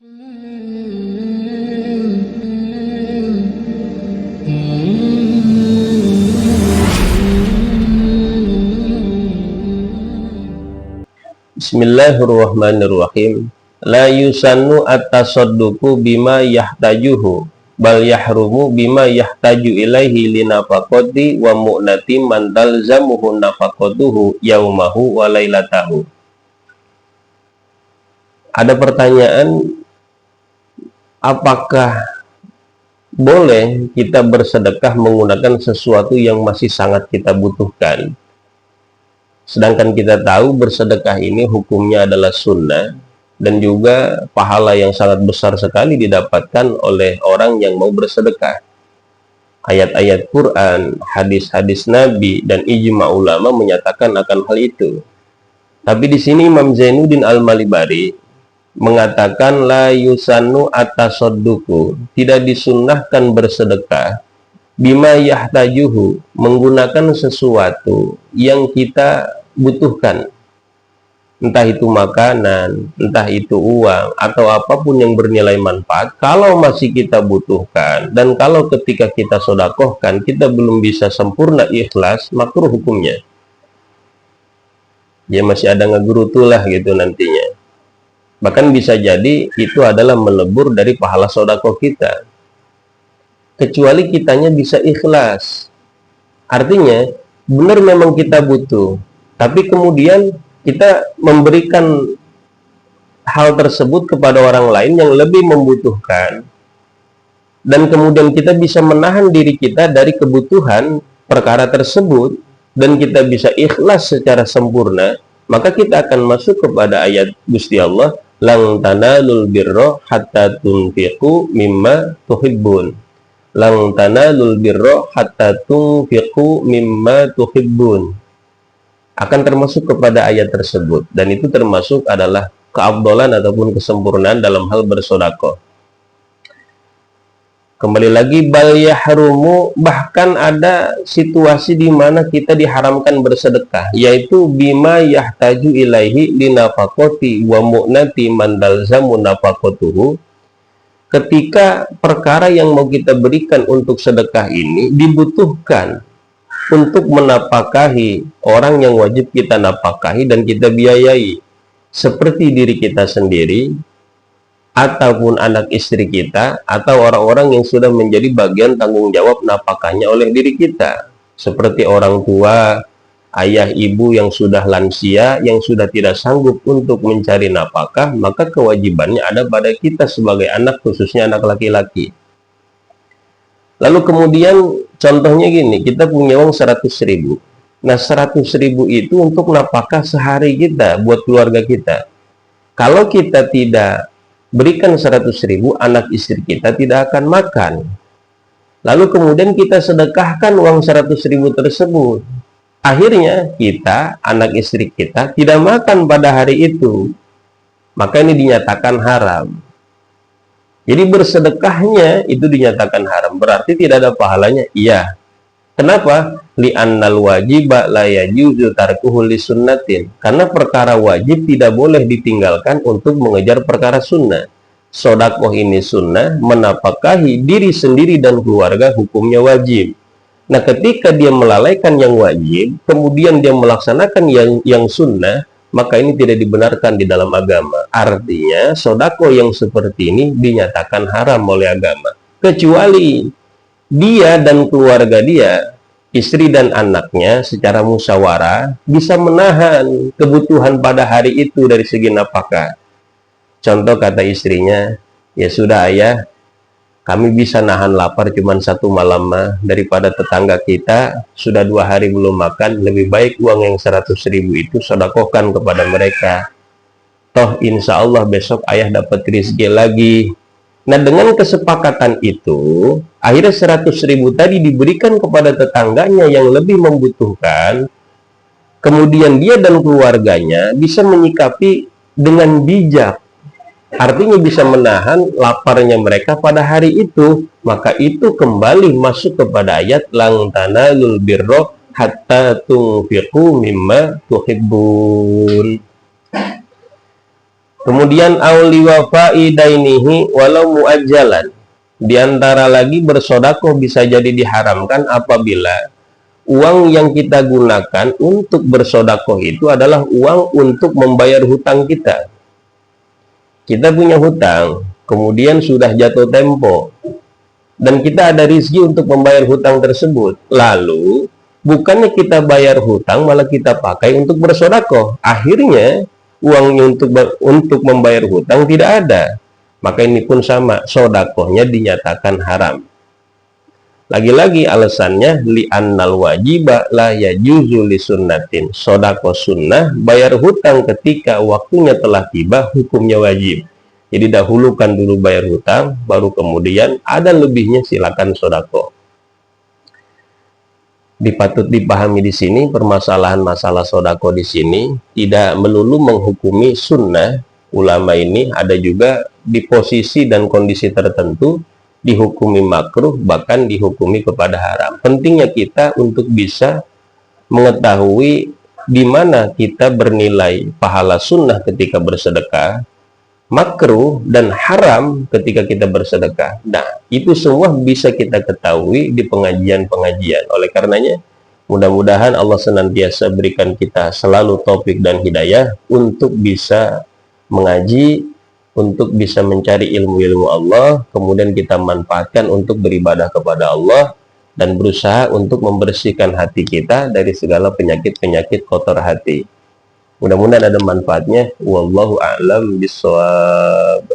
Bismillahirrahmanirrahim. La yusannu at-tasadduqu bima yahtajuhu bal yahrumu bima yahtaju ilaihi linafaqati wa mu'nati man talzamuhu nafaqatuhu yaumahu wa lailatahu. Ada pertanyaan, apakah boleh kita bersedekah menggunakan sesuatu yang masih sangat kita butuhkan? Sedangkan kita tahu bersedekah ini hukumnya adalah sunnah dan juga pahala yang sangat besar sekali didapatkan oleh orang yang mau bersedekah. Ayat-ayat Quran, hadis-hadis Nabi dan ijma ulama menyatakan akan hal itu. Tapi di sini Imam Zainuddin Al-Malibari mengatakan la yusannu at-tasadduqu, tidak disunnahkan bersedekah bima yahtajuhu, menggunakan sesuatu yang kita butuhkan, entah itu makanan, entah itu uang, atau apapun yang bernilai manfaat. Kalau masih kita butuhkan, dan kalau ketika kita sodakohkan kita belum bisa sempurna ikhlas, makruh hukumnya. Dia masih ada ngegerutulah gitu nantinya. Bahkan bisa jadi itu adalah melebur dari pahala sodakoh kita, kecuali kitanya bisa ikhlas. Artinya benar memang kita butuh, tapi kemudian kita memberikan hal tersebut kepada orang lain yang lebih membutuhkan, dan kemudian kita bisa menahan diri kita dari kebutuhan perkara tersebut, dan kita bisa ikhlas secara sempurna, maka kita akan masuk kepada ayat Gusti Allah, lan tanalul birra hatta tunfiqu mimma tuhibbun. Lan tanalul birra hatta tunfiqu mimma tuhibbun. Akan termasuk kepada ayat tersebut, dan itu termasuk adalah keafdalan ataupun kesempurnaan dalam hal bersedekah. Kembali lagi, bal yahrumu, bahkan ada situasi di mana kita diharamkan bersedekah, yaitu bima yahtaju ilaihi linafaqati wa mu'nati man talzamu nafaqatuhu. Ketika perkara yang mau kita berikan untuk sedekah ini dibutuhkan untuk menapakahi orang yang wajib kita napakahi dan kita biayai, seperti diri kita sendiri, ataupun anak istri kita, atau orang-orang yang sudah menjadi bagian tanggung jawab napakahnya oleh diri kita, seperti orang tua, ayah ibu yang sudah lansia, yang sudah tidak sanggup untuk mencari napakah, maka kewajibannya ada pada kita sebagai anak, khususnya anak laki-laki. Lalu kemudian contohnya gini, kita punya uang 100.000. Nah 100.000 itu untuk napakah sehari kita, buat keluarga kita. Kalau kita tidak berikan 100.000, anak istri kita tidak akan makan. Lalu kemudian kita sedekahkan uang 100.000 tersebut. Akhirnya kita, anak istri kita, tidak makan pada hari itu. Maka ini dinyatakan haram. Jadi bersedekahnya itu dinyatakan haram, berarti tidak ada pahalanya. Iya. Kenapa? Li'annal wajiba la yajuzu tarkuhu lisunnatin. Karena perkara wajib tidak boleh ditinggalkan untuk mengejar perkara sunnah. Sodakoh ini sunnah, menapakahi diri sendiri dan keluarga hukumnya wajib. Nah ketika dia melalaikan yang wajib, kemudian dia melaksanakan yang sunnah, maka ini tidak dibenarkan di dalam agama. Artinya sedekah yang seperti ini dinyatakan haram oleh agama, kecuali dia dan keluarga dia, istri dan anaknya secara musyawarah bisa menahan kebutuhan pada hari itu dari segi nafkah. Contoh kata istrinya, ya sudah ayah, kami bisa nahan lapar cuma 1 malam mah, daripada tetangga kita sudah 2 hari belum makan, lebih baik uang yang 100.000 itu sedekahkan kepada mereka. Toh insya Allah besok ayah dapat rezeki lagi. Nah dengan kesepakatan itu, akhirnya 100.000 tadi diberikan kepada tetangganya yang lebih membutuhkan. Kemudian dia dan keluarganya bisa menyikapi dengan bijak. Artinya bisa menahan laparnya mereka pada hari itu. Maka itu kembali masuk kepada ayat lang tanalul birra hatta tunfiqu mimma tuhibbun. Kemudian auli wafa'i dainihi walau muajjalan. Di antara lagi bersodakoh bisa jadi diharamkan apabila uang yang kita gunakan untuk bersodakoh itu adalah uang untuk membayar hutang kita. Kita punya hutang, kemudian sudah jatuh tempo, dan kita ada rezeki untuk membayar hutang tersebut. Lalu, bukannya kita bayar hutang, malah kita pakai untuk bersodakoh. Akhirnya, uangnya untuk membayar hutang tidak ada. Maka ini pun sama, sodakohnya dinyatakan haram. Lagi-lagi alasannya li'annal wajiba la yajuzu li sunnatin. Sedekah sunnah, bayar hutang ketika waktunya telah tiba, hukumnya wajib. Jadi dahulukan dulu bayar hutang, baru kemudian ada lebihnya silakan sedekah. Dipatut dipahami di sini permasalahan masalah sedekah di sini tidak melulu menghukumi sunnah. Ulama ini ada juga di posisi dan kondisi tertentu dihukumi makruh, bahkan dihukumi kepada haram. Pentingnya kita untuk bisa mengetahui di mana kita bernilai pahala sunnah ketika bersedekah, makruh dan haram ketika kita bersedekah. Nah, itu semua bisa kita ketahui di pengajian-pengajian. Oleh karenanya, mudah-mudahan Allah senantiasa berikan kita selalu taufik dan hidayah untuk bisa mengaji, untuk bisa mencari ilmu-ilmu Allah, kemudian kita manfaatkan untuk beribadah kepada Allah, dan berusaha untuk membersihkan hati kita dari segala penyakit-penyakit kotor hati. Mudah-mudahan ada manfaatnya. Wallahu a'lam bishawab.